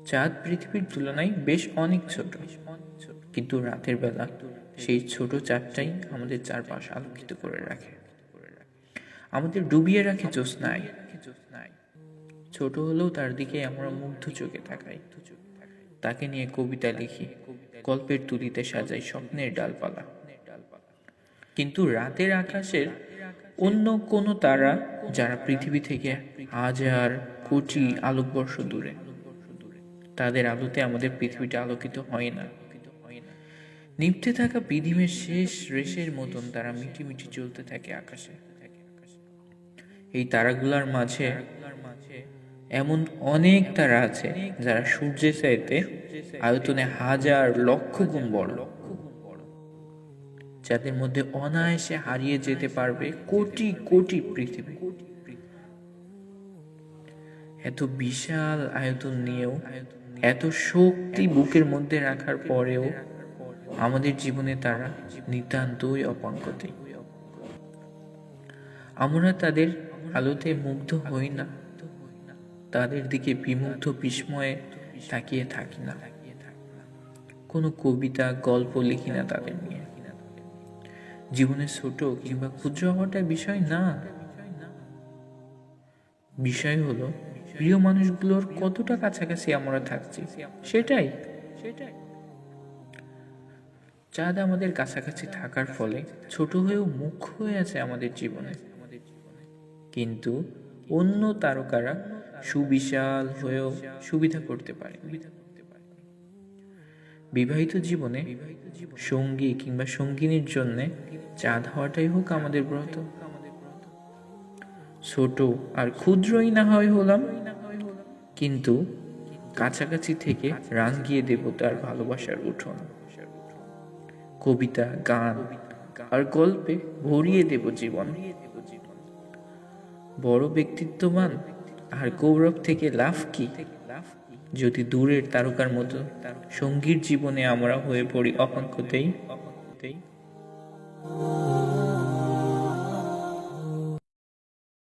চাঁদ পৃথিবীর তুলনায় বেশ অনেক ছোট, কিন্তু রাতের বেলা সেই ছোট চাঁদটাই আমাদের চারপাশ আলোকিত করে রাখে, আমাদের ডুবিয়ে রাখে জ্যোৎস্নায়। ছোট হলেও তার দিকে আমরা মুগ্ধ চোখে তাকাই, তাকে নিয়ে কবিতা লিখি, গল্পের তুলিতে সাজাই স্বপ্নের ডালপালা। কিন্তু রাতের আকাশের অন্য কোনো তারা, যারা পৃথিবী থেকে হাজার কোটি আলোকবর্ষ দূরে, তাদের আলোতে আমাদের পৃথিবীটা আলোকিত হয় না। নিভতে থাকা পৃথিবীর শেষ রেশের মতন তারা মিটি মিটি জ্বলতে থাকে আকাশে। এই তারাগুলার মাঝে এমন অনেক তারা আছে যারা সূর্যের চাইতে আয়তনে হাজার লক্ষ গুণ বড়, যাদের মধ্যে অনায়াসে হারিয়ে যেতে পারবে কোটি কোটি পৃথিবী। এত বিশাল আয়তন নিয়েও, এত শক্তি বুকের মধ্যে রাখার পরেও আমাদের জীবনে তারা নিতান্তই অপাঙ্গতি। আমরা তাদের আলোতে মুগ্ধ হই না, তাদের দিকে বিমুগ্ধ বিস্ময়ে তাকিয়ে থাকি না, কোনো কবিতা গল্প লিখি না তাদের নিয়ে। জীবনে ছোট কিংবা ক্ষুদ্র হওয়াটা বিষয় না, বিষয় হলো প্রিয় মানুষগুলোর কতটা কাছাকাছি আমরা থাকছি, সেটাই। চাঁদ আমাদের কাছাকাছি থাকার ফলে ছোট হয়েও মুখ্য হয়ে আছে আমাদের জীবনে, কিন্তু অন্য তারকারা সুবিশাল হয়েও সুবিধা করতে পারে। বিবাহিত জীবনে সঙ্গী কিংবা সঙ্গিনীর জন্য চাঁদ হওয়াটাই হোক আমাদের ব্রত। ছোট আর ক্ষুদ্রই না হয় হলাম, কিন্তু কাছাকাছি থেকে রাঙিয়ে দেব তার ভালোবাসার উঠোন। কবিতা, গান আর গল্পে ভরিয়ে দেব জীবন। বড় ব্যক্তিত্ববান আর গৌরব থেকে লাভ কি, যদি দূরের তারকার মতো সঙ্গীর জীবনে আমরা হয়ে পড়ি অপাঙ্গতেই।